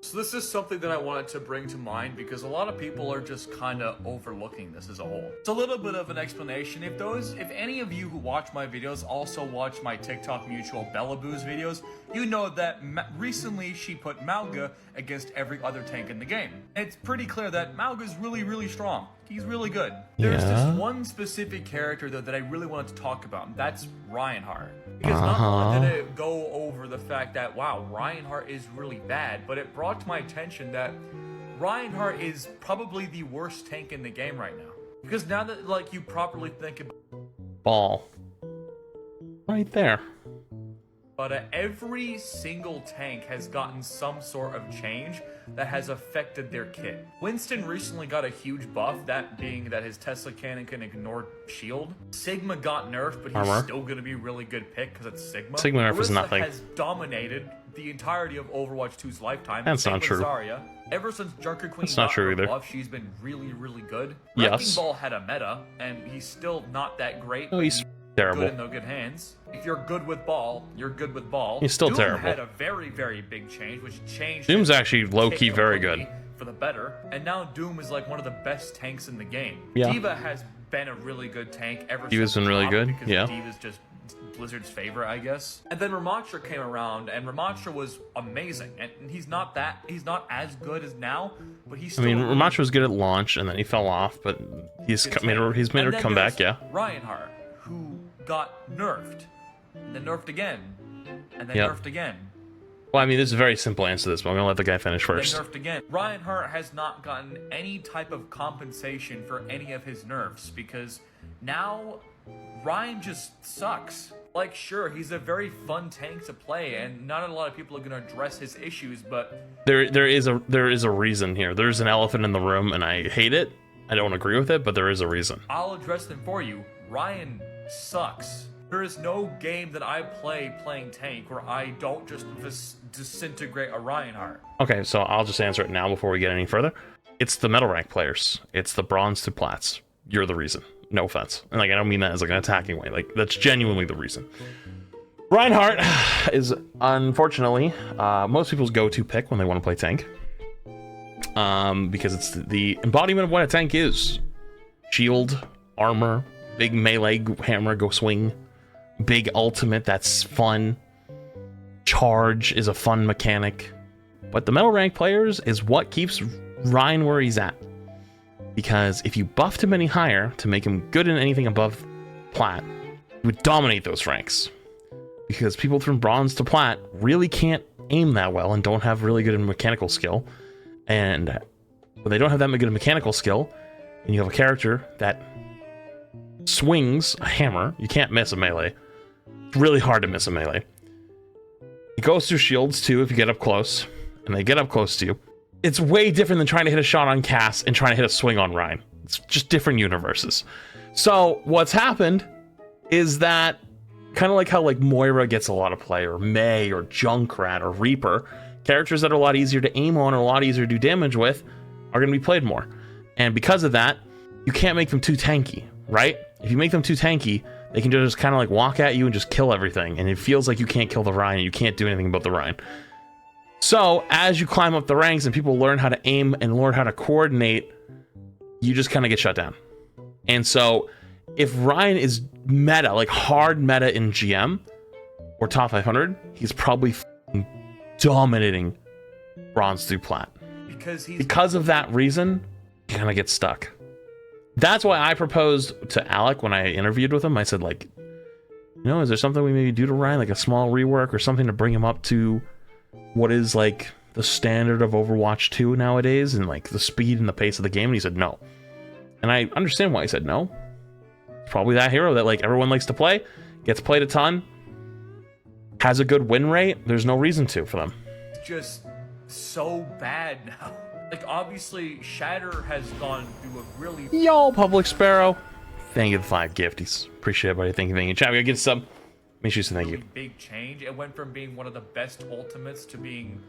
So this is something that I wanted to bring to mind because a lot of people are just kind of overlooking this as a whole. It's a little bit of an explanation. If any of you who watch my videos also watch my TikTok mutual Bellaboo's videos, you know that recently she put Mauga against every other tank in the game. It's pretty clear that Mauga's really, really strong. He's really good. There's this one specific character though that I really wanted to talk about, and that's Reinhardt. Because not only did it go over the fact that, wow, Reinhardt is really bad, but it brought to my attention that Reinhardt is probably the worst tank in the game right now. Because now that, like, you properly think about ball right there. But every single tank has gotten some sort of change that has affected their kit. Winston recently got a huge buff, that being that his Tesla cannon can ignore shield. Sigma got nerfed, but he's still going to be a really good pick because it's Sigma. Sigma nerf is nothing. Has dominated the entirety of Overwatch 2's lifetime. That's not true. Zarya. Ever since Junker Queen That's not true either. Buff, she's been really, really good. Yes. Wrecking Ball had a meta, and he's still not that great. No, he's terrible. Good in no good hands. If you're good with ball, you're good with ball. He's still Doom terrible. Had a very, very big change, which changed. Doom's actually low-key very good for the better, and now Doom is like one of the best tanks in the game. Yeah. D.Va has been a really good tank ever D.Va's since been really good. because Yeah. D.Va's just Blizzard's favorite, I guess. And then Ramattra came around, and Ramattra was amazing. And he's not as good as now, but he's still. I mean, Ramattra was good at launch, and then he fell off, but he's made a comeback. Yeah. Reinhardt, who got nerfed, and then nerfed again, and then nerfed again. Well, I mean, this is a very simple answer to this, but I'm gonna let the guy finish first. Then nerfed again. Reinhardt has not gotten any type of compensation for any of his nerfs because now Ryan just sucks. Like, sure, he's a very fun tank to play, and not a lot of people are gonna address his issues, but there is a reason here. There's an elephant in the room, and I hate it. I don't agree with it, but there is a reason. I'll address them for you. Ryan sucks. There is no game that I play playing tank where I don't just disintegrate a Reinhardt. Okay, so I'll just answer it now before we get any further. It's the metal rank players. It's the bronze to plats. You're the reason. No offense. And like, I don't mean that as like an attacking way. Like, that's genuinely the reason. Reinhardt is unfortunately most people's go-to pick when they want to play tank. Because it's the embodiment of what a tank is. Shield, armor, big melee hammer, go swing. Big ultimate, that's fun. Charge is a fun mechanic. But the metal rank players is what keeps Ryan where he's at. Because if you buffed him any higher to make him good in anything above plat, he would dominate those ranks. Because people from bronze to plat really can't aim that well and don't have really good mechanical skill. And when they don't have that good mechanical skill, and you have a character that swings a hammer, you can't miss a melee. It's really hard to miss a melee. It goes through shields too if you get up close, and they get up close to you. It's way different than trying to hit a shot on Cass and trying to hit a swing on Ryan. It's just different universes. So what's happened is that kind of like how like Moira gets a lot of play, or Mei, or Junkrat, or Reaper, characters that are a lot easier to aim on or a lot easier to do damage with are going to be played more. And because of that, you can't make them too tanky, right? If you make them too tanky, they can just kind of like walk at you and just kill everything, and it feels like you can't kill the Ryan, you can't do anything about the Ryan. So as you climb up the ranks and people learn how to aim and learn how to coordinate, you just kind of get shut down. And so if Ryan is meta, like hard meta in GM or top 500, he's probably dominating bronze through plat. Because of that reason, you kind of get stuck. That's why I proposed to Alec when I interviewed with him. I said, like, you know, is there something we maybe do to Ryan, like a small rework or something to bring him up to what is like the standard of Overwatch 2 nowadays, and like the speed and the pace of the game? And he said no. And I understand why he said no. It's probably that hero that like everyone likes to play, gets played a ton, has a good win rate. There's no reason to for them. It's just so bad now. Like, obviously, Shatter has gone through a really... Yo, Public Sparrow. Thank you for the 5 gifties. Appreciate it, buddy. Thank you. Chat, we gotta get a sub. Make sure you say thank you. Big change. It went from being one of the best ultimates to being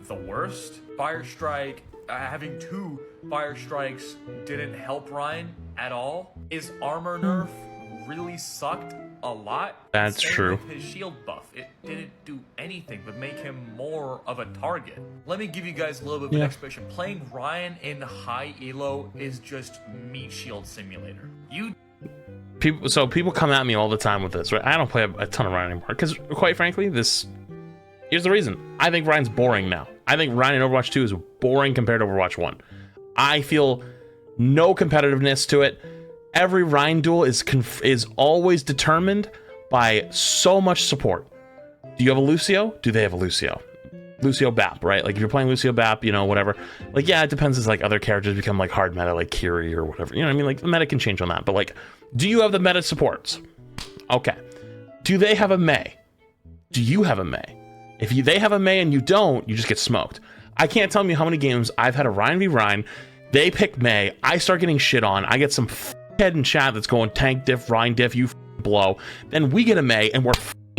the worst. Fire Strike, having 2 Fire Strikes didn't help Ryan at all. His armor nerf really sucked a lot. That's Same true. with his shield buff, it didn't do anything. anything but make him more of a target. Let me give you guys a little bit of an explanation. Playing Ryan in high elo is just meat shield simulator. People come at me all the time with this, right? I don't play a ton of Ryan anymore because, quite frankly, here's the reason. I think Ryan's boring now. I think Ryan in Overwatch 2 is boring compared to Overwatch 1. I feel no competitiveness to it. Every Ryan duel is always determined by so much support. Do you have a Lucio? Do they have a Lucio? Lucio Bap, right? Like if you're playing Lucio Bap, you know, whatever. Like, yeah, it depends as like other characters become like hard meta, like Kiri or whatever. You know what I mean? Like the meta can change on that. But like, do you have the meta supports? Okay. Do they have a Mei? Do you have a Mei? If they have a Mei and you don't, you just get smoked. I can't tell you how many games I've had a Ryan v Ryan. They pick Mei. I start getting shit on. I get some head in chat that's going tank diff, Ryan diff, you blow. Then we get a Mei and we're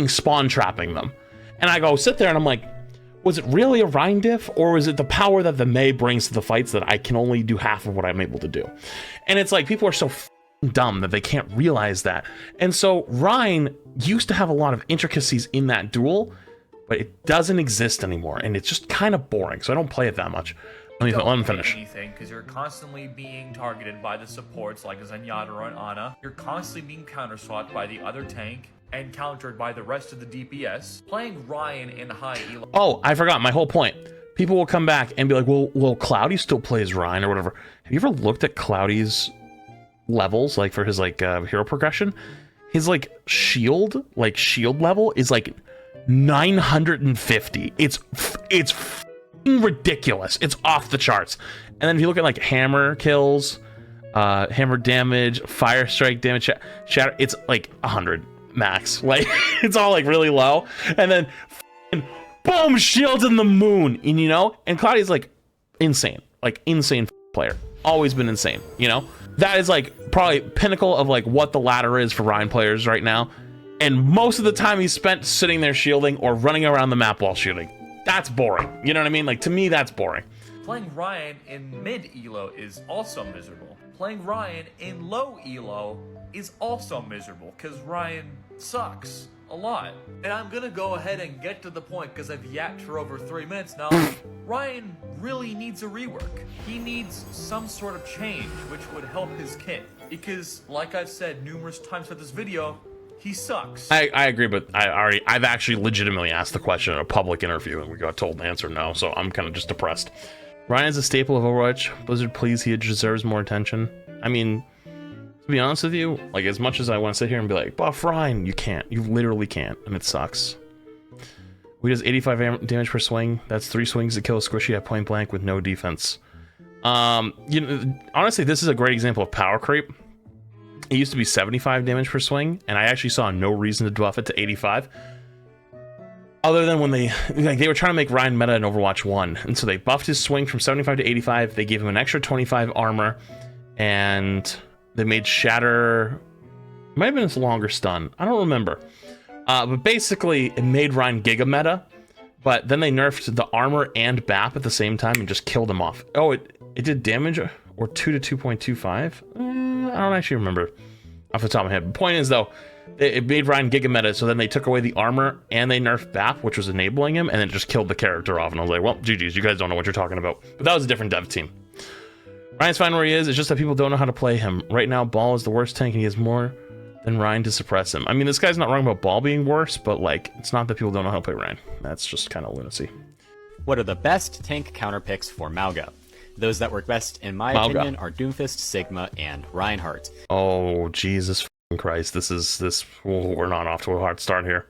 spawn trapping them. And I go sit there and I'm like, was it really a Ryan diff, or is it the power that the Mei brings to the fights that I can only do half of what I'm able to do? And it's like people are so dumb that they can't realize that. And so Ryan used to have a lot of intricacies in that duel, but it doesn't exist anymore, and it's just kind of boring. So I don't play it that much. Let me finish. Anything, because you're constantly being targeted by the supports like a Zenyatta or an Ana. You're constantly being counterswat by the other tank and countered by the rest of the DPS. Playing Ryan in high elo. Oh, I forgot my whole point. People will come back and be like, well, Cloudy still plays Ryan or whatever. Have you ever looked at Cloudy's levels, like for his like hero progression? His like shield level is like 950. It's ridiculous. It's off the charts. And then if you look at like hammer kills, hammer damage, fire strike damage, shatter, it's like 100 max. Like it's all like really low. And then boom, shields in the moon. And you know, and Claudia's like insane player. Always been insane, you know? That is like probably pinnacle of like what the ladder is for Ryan players right now. And most of the time he's spent sitting there shielding or running around the map while shooting. That's boring. You know what I mean? Like, to me, that's boring. Playing Ryan in mid elo is also miserable. Playing Ryan in low elo is also miserable because Ryan sucks a lot. And I'm gonna go ahead and get to the point because I've yapped for over 3 minutes now. Ryan really needs a rework. He needs some sort of change which would help his kit. Because, like I've said numerous times for this video, he sucks. I agree, but I've actually legitimately asked the question in a public interview and we got told the answer no, so I'm kind of just depressed. Ryan's a staple of Overwatch. Blizzard, please, he deserves more attention. I mean, to be honest with you, like as much as I want to sit here and be like, buff Ryan, you can't. You literally can't, and it sucks. We does 85 damage per swing. That's 3 swings to kill a squishy at point blank with no defense. You know, honestly, this is a great example of power creep. It used to be 75 damage per swing, and I actually saw no reason to buff it to 85. Other than when they were trying to make Ryan meta in Overwatch 1, and so they buffed his swing from 75 to 85. They gave him an extra 25 armor, and they made Shatter. It might have been a longer stun. I don't remember. But basically, it made Ryan giga meta. But then they nerfed the armor and BAP at the same time and just killed him off. Oh, it did damage or 2 to 2.25. I don't actually remember off the top of my head. The point is, though, it made Ryan giga meta, so then they took away the armor and they nerfed BAP, which was enabling him, and then just killed the character off. And I was like, well, GG's, you guys don't know what you're talking about. But that was a different dev team. Ryan's fine where he is. It's just that people don't know how to play him. Right now, Ball is the worst tank, and he has more than Ryan to suppress him. I mean, this guy's not wrong about Ball being worse, but like, it's not that people don't know how to play Ryan. That's just kind of lunacy. What are the best tank counter picks for Mauga? Those that work best, in my opinion, are Doomfist, Sigma, and Reinhardt. Oh, Jesus Christ. We're not off to a hard start here.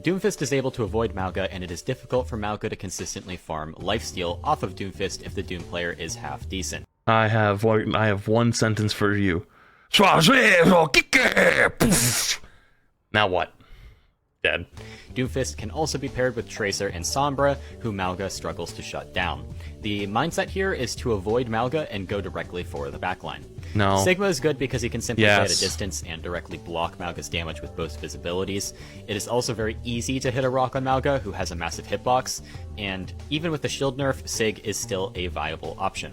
Doomfist is able to avoid Mauga, and it is difficult for Mauga to consistently farm lifesteal off of Doomfist if the Doom player is half decent. I have one sentence for you. Now what? Dead. Doomfist can also be paired with Tracer and Sombra, who Mauga struggles to shut down. The mindset here is to avoid Mauga and go directly for the backline. No. Sigma is good because he can simply play at a distance and directly block Mauga's damage with both visibilities. It is also very easy to hit a rock on Mauga, who has a massive hitbox, and even with the shield nerf, Sig is still a viable option.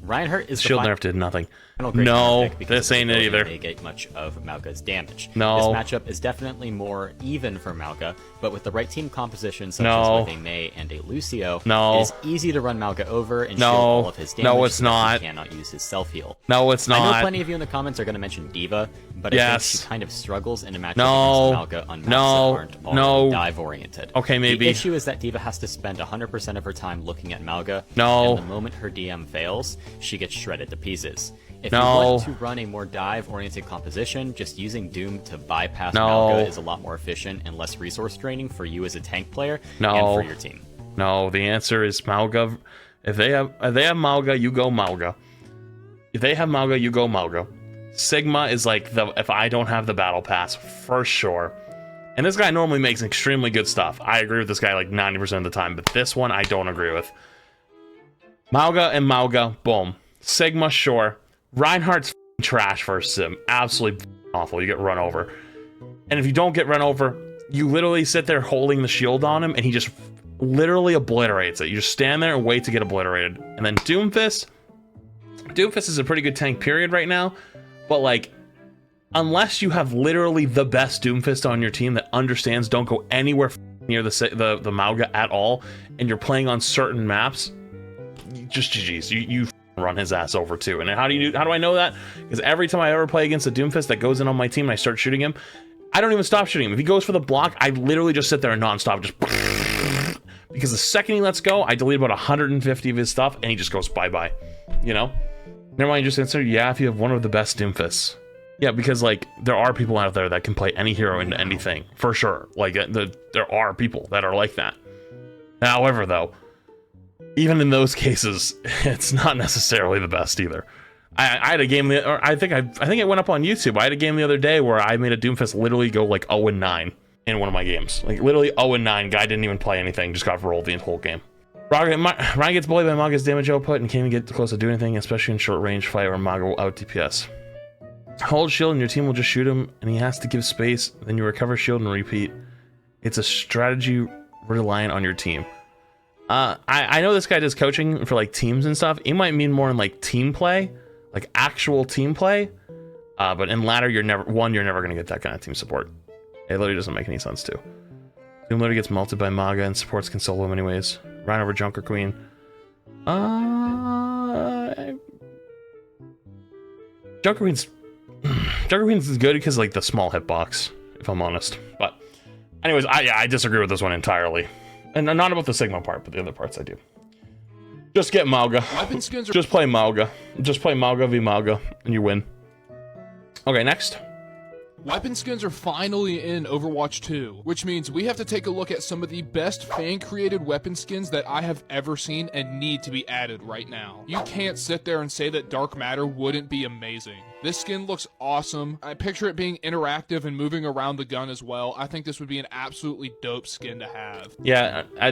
Reinhardt is shield nerf did nothing. No, this ain't it either. Negate much of Mauga's damage. No. This matchup is definitely more even for Mauga, but with the right team composition, such as with a Mei and a Lucio, it is easy to run Mauga over and shield all of his damage. No, it's not. He cannot use his self-heal. No, it's not. I know plenty of you in the comments are going to mention D.Va, but I think she kind of struggles in a matchup against Mauga on maps that aren't already dive-oriented. Okay, maybe. The issue is that D.Va has to spend 100% of her time looking at Mauga, and the moment her DM fails, she gets shredded to pieces. If you want to run a more dive-oriented composition, just using Doom to bypass Mauga is a lot more efficient and less resource draining for you as a tank player and for your team. No, the answer is Mauga. If they have Mauga, you go Mauga. If they have Mauga, you go Mauga. Sigma is like if I don't have the battle pass, for sure. And this guy normally makes extremely good stuff. I agree with this guy like 90% of the time, but this one I don't agree with. Mauga and Mauga, boom. Sigma, sure. Reinhardt's trash versus him. Absolutely awful. You get run over. And if you don't get run over, you literally sit there holding the shield on him, and he just literally obliterates it. You just stand there and wait to get obliterated. And then Doomfist is a pretty good tank period right now, but like, unless you have literally the best Doomfist on your team that understands don't go anywhere near the Mauga at all, and you're playing on certain maps, just GG's. You run his ass over too. And how do I know that? Because every time I ever play against a Doomfist that goes in on my team and I start shooting him, I don't even stop shooting him. If he goes for the block, I literally just sit there and nonstop just because the second he lets go, I delete about 150 of his stuff and he just goes bye-bye. You know? Never mind, just answer, yeah, if you have one of the best Doomfists. Yeah, because like there are people out there that can play any hero into anything, for sure. Like there are people that are like that. However, though, even in those cases, it's not necessarily the best either. I had a game, or I think it went up on YouTube. I had a game the other day where I made a Doomfist literally go like 0-9 in one of my games. Like literally 0-9. Guy didn't even play anything, just got rolled the whole game. Ryan gets bullied by Mauga's damage output and can't even get close to do anything, especially in short range fight where Mauga will out DPS. Hold shield and your team will just shoot him, and he has to give space. Then you recover shield and repeat. It's a strategy reliant on your team. I know this guy does coaching for like teams and stuff. He might mean more in like team play, like actual team play. But in ladder, you're never gonna get that kind of team support. It literally doesn't make any sense too. Doom literally gets melted by Mauga and supports can solo him anyways. Run over Junker Queen. Junker Queen's is good because like the small hitbox, if I'm honest. But anyways, I disagree with this one entirely. And not about the Sigma part, but the other parts I do. Just get Mauga. Just play Mauga. Just play Mauga v Mauga, and you win. Okay, next. Weapon skins are finally in Overwatch 2, which means we have to take a look at some of the best fan-created weapon skins that I have ever seen and need to be added right now. You can't sit there and say that Dark Matter wouldn't be amazing. This skin looks awesome. I picture it being interactive and moving around the gun as well. I think this would be an absolutely dope skin to have. Yeah, I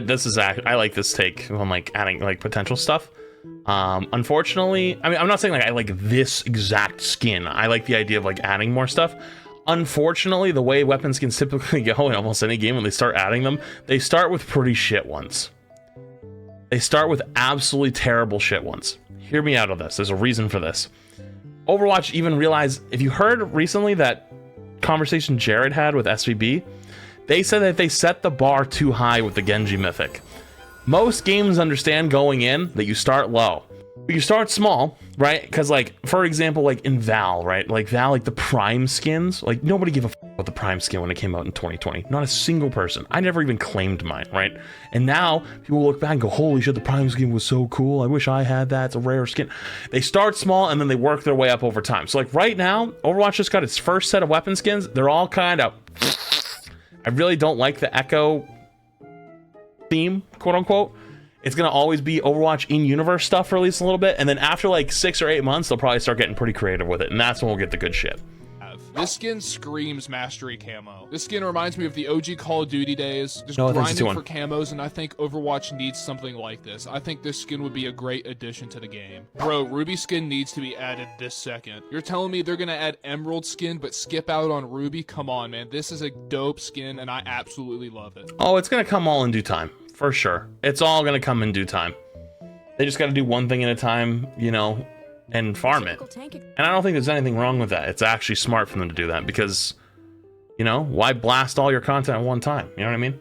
like this take on like adding like potential stuff. Unfortunately, I mean, I'm not saying like I like this exact skin. I like the idea of like adding more stuff. Unfortunately, the way weapon skins typically go in almost any game when they start adding them, they start with pretty shit ones. They start with absolutely terrible shit ones. Hear me out on this. There's a reason for this. Overwatch even realized, if you heard recently that conversation Jared had with SVB, they said that they set the bar too high with the Genji Mythic. Most games understand going in that you start low. But you start small, right? Because like, for example, like in Val, right? Like Val, like the Prime skins, like nobody gave a f about the Prime skin when it came out in 2020. Not a single person. I never even claimed mine, right? And now people look back and go, holy shit, the Prime skin was so cool. I wish I had that. It's a rare skin. They start small and then they work their way up over time. So like right now, Overwatch just got its first set of weapon skins. They're all kind of, I really don't like the Echo theme, quote unquote. It's going to always be Overwatch in-universe stuff for at least a little bit, and then after like 6 or 8 months, they'll probably start getting pretty creative with it, and that's when we'll get the good shit. This skin screams mastery camo. This skin reminds me of the OG Call of Duty days, just No, grinding for camos, and I think Overwatch needs something like this. I think this skin would be a great addition to the game. Bro, Ruby skin needs to be added this second. You're telling me they're gonna add Emerald skin, but skip out on Ruby? Come on, man. This is a dope skin, and I absolutely love it. Oh, it's gonna come all in due time. For sure. It's all gonna come in due time. They just gotta do one thing at a time, you know. and farm it. And I don't think there's anything wrong with that. It's actually smart for them to do that because, you know, why blast all your content at one time? You know what I mean?